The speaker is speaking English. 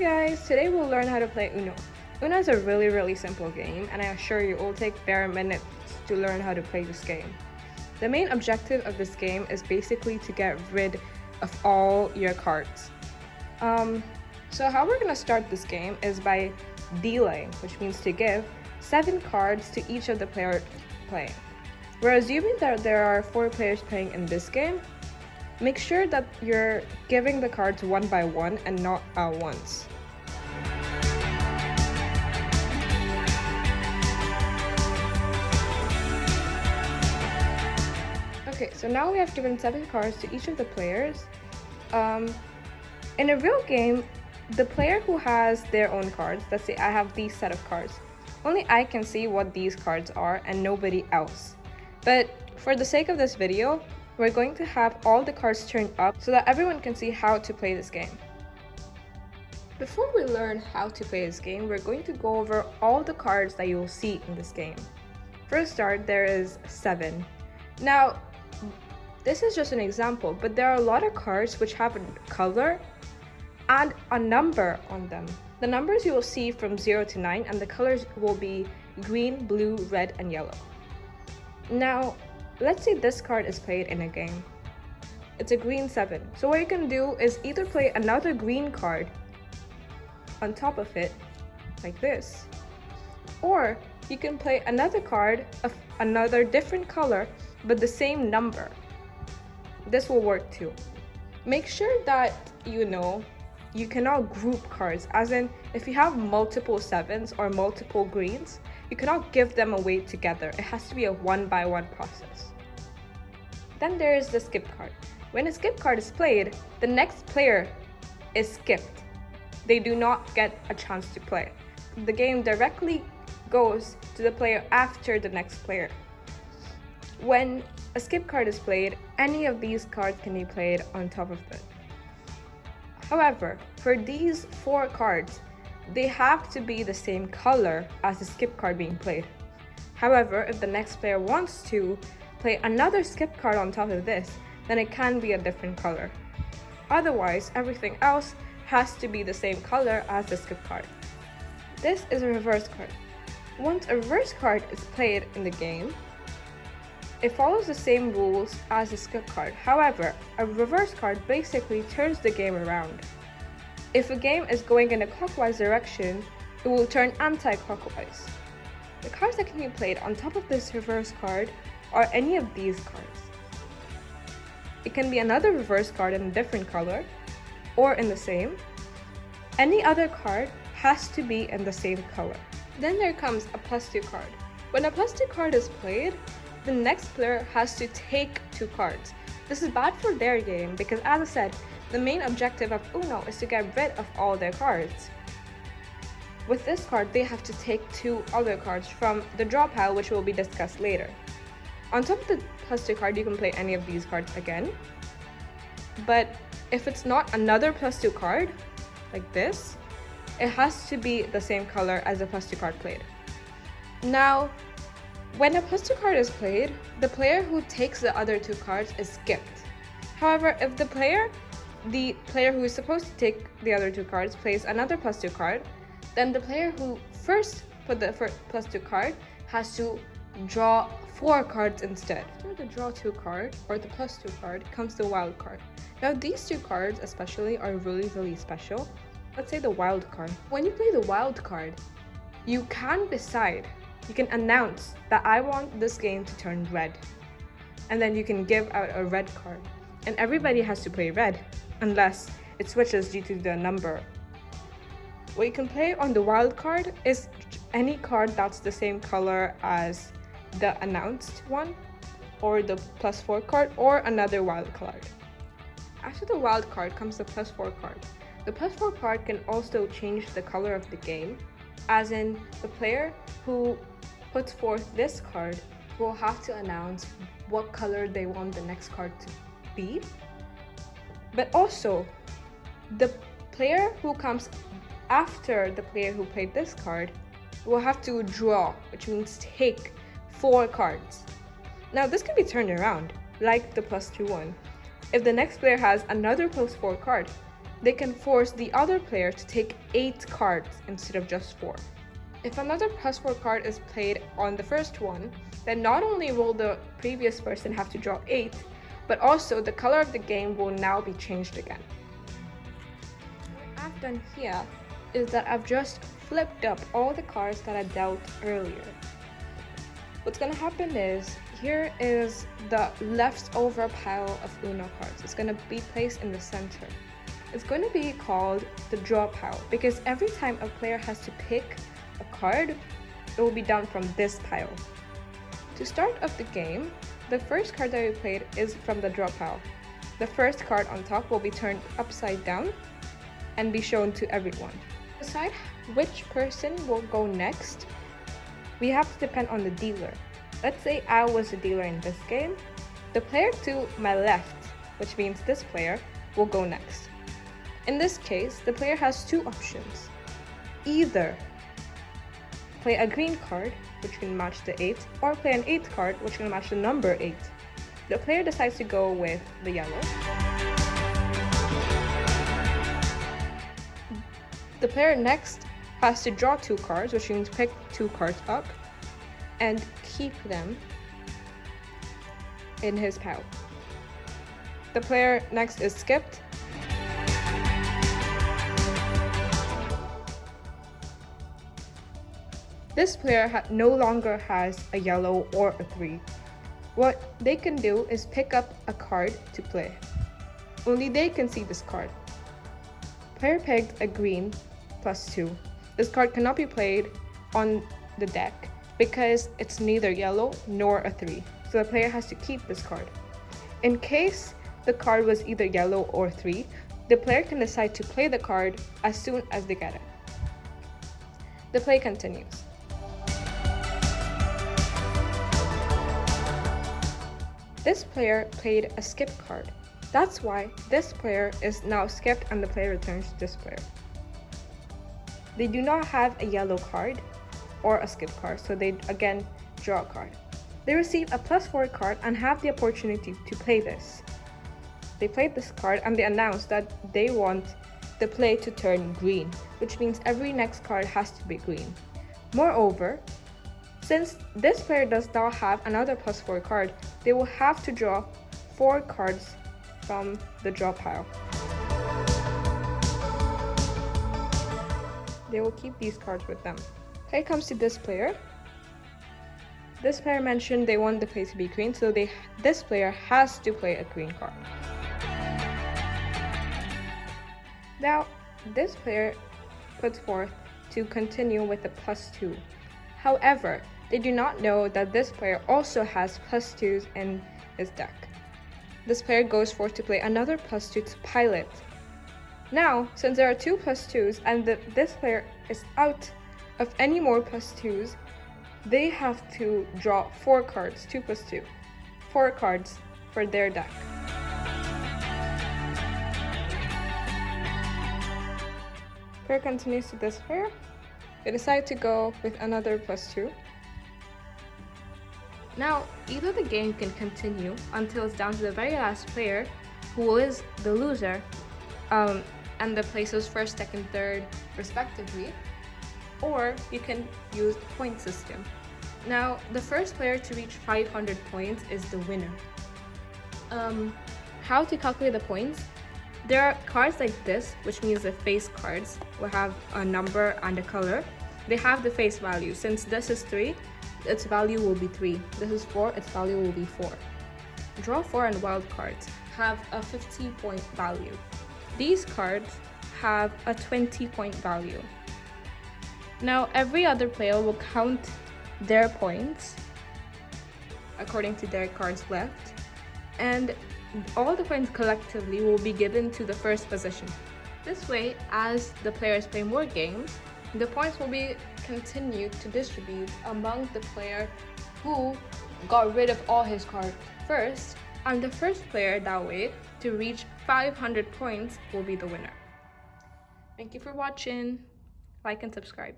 guys, today we'll learn how to play Uno. Uno is a really simple game, and I assure you it will take bare minutes to learn how to play this game. The main objective of this game is basically to get rid of all your cards. So how we're gonna start this game is by dealing, which means to give 7 cards to each of the players playing. We're assuming that there are 4 players playing in this game. Make sure that you're giving the cards one by one and not at once. Okay, so now we have given 7 cards to each of the players. In a real game, the player who has their own cards, let's say I have these set of cards, only I can see what these cards are and nobody else. But for the sake of this video, we're going to have all the cards turned up so that everyone can see how to play this game. Before we learn how to play this game, we're going to go over all the cards that you'll see in this game. For a start, there is 7. Now, this is just an example, but there are a lot of cards which have a color and a number on them. The numbers you will see from 0 to 9, and the colors will be green, blue, red, and yellow. Now, let's say this card is played in a game. It's a green 7. So what you can do is either play another green card on top of it, like this, or you can play another card of another different color, but the same number. This will work too. Make sure that you cannot group cards, as in if you have multiple 7s or multiple greens, you cannot give them away together. It has to be a one-by-one process. Then there is the skip card. When a skip card is played, the next player is skipped. They do not get a chance to play. The game directly goes to the player after the next player. When a skip card is played, any of these cards can be played on top of it. However, for these 4 cards, they have to be the same color as the skip card being played. However, if the next player wants to play another skip card on top of this, then it can be a different color. Otherwise, everything else has to be the same color as the skip card. This is a reverse card. Once a reverse card is played in the game, it follows the same rules as the skip card. However, a reverse card basically turns the game around. If a game is going in a clockwise direction, it will turn anti-clockwise. The cards that can be played on top of this reverse card are any of these cards. It can be another reverse card in a different color or in the same. Any other card has to be in the same color. Then there comes a +2 card. When a +2 card is played, the next player has to take 2 cards. This is bad for their game because, as I said, the main objective of Uno is to get rid of all their cards. With this card, they have to take 2 other cards from the draw pile, which will be discussed later. On top of the +2 card, you can play any of these cards again. But if it's not another +2 card, like this, it has to be the same color as the +2 card played. Now, when a +2 card is played, the player who takes the other 2 cards is skipped. However, if the player who is supposed to take the other 2 cards plays another +2 card, then the player who first put the +2 card has to draw 4 cards instead. After the draw 2 card or the +2 card comes the wild card. Now these 2 cards especially are really special. Let's say the wild card. When you play the wild card, you can decide, you can announce that I want this game to turn red. And then you can give out a red card. And everybody has to play red, unless it switches due to the number. What you can play on the wild card is any card that's the same color as the announced one, or the +4 card, or another wild card. After the wild card comes the +4 card. The +4 card can also change the color of the game, as in the player who puts forth this card will have to announce what color they want the next card to be. But also, the player who comes after the player who played this card will have to draw, which means take 4 cards. Now this can be turned around, like the +2 one. If the next player has another +4 card, they can force the other player to take 8 cards instead of just 4. If another +4 card is played on the first one, then not only will the previous person have to draw 8, but also the color of the game will now be changed again. What I've done here is that I've just flipped up all the cards that I dealt earlier. What's going to happen is, here is the leftover pile of Uno cards. It's going to be placed in the center. It's going to be called the draw pile because every time a player has to pick a card, it will be done from this pile. To start off the game, the first card that we played is from the draw pile. The first card on top will be turned upside down and be shown to everyone. To decide which person will go next, we have to depend on the dealer. Let's say I was the dealer in this game. The player to my left, which means this player, will go next. In this case, the player has 2 options. Either play a green card, which can match the 8, or play an 8 card, which can match the number 8. The player decides to go with the yellow. The player next has to draw 2 cards, which means pick 2 cards up and keep them in his pile. The player next is skipped. This player no longer has a yellow or a 3. What they can do is pick up a card to play. Only they can see this card. Player picked a green +2. This card cannot be played on the deck because it's neither yellow nor a 3. So the player has to keep this card. In case the card was either yellow or 3, the player can decide to play the card as soon as they get it. The play continues. This player played a skip card. That's why this player is now skipped and the player returns to this player. They do not have a yellow card or a skip card, so they again draw a card. They receive a +4 card and have the opportunity to play this. They played this card and they announced that they want the play to turn green, which means every next card has to be green. Moreover, since this player does not have another +4 card, they will have to draw 4 cards from the draw pile. They will keep these cards with them. Play comes to this player. This player mentioned they want the play to be green, so this player has to play a green card. Now, this player puts forth to continue with the +2. However, they do not know that this player also has +2s in his deck. This player goes forth to play another +2 to pile it. Now, since there are 2 +2s and this player is out of any more +2s, they have to draw 4 cards, 2 + 2, 4 cards for their deck. Player continues to this player. They decide to go with another +2. Now, either the game can continue until it's down to the very last player, who is the loser, and the places first, second, third, respectively, or you can use a point system. Now, the first player to reach 500 points is the winner. How to calculate the points? There are cards like this, which means the face cards will have a number and a color. They have the face value. Since this is 3, its value will be 3. This is 4, its value will be 4. Draw 4 and wild cards have a 50-point value. These cards have a 20-point value. Now, every other player will count their points according to their cards left, and all the points collectively will be given to the first position. This way, as the players play more games, the points will be continued to distribute among the player who got rid of all his cards first, and the first player that way to reach 500 points will be the winner. Thank you for watching. Like and subscribe.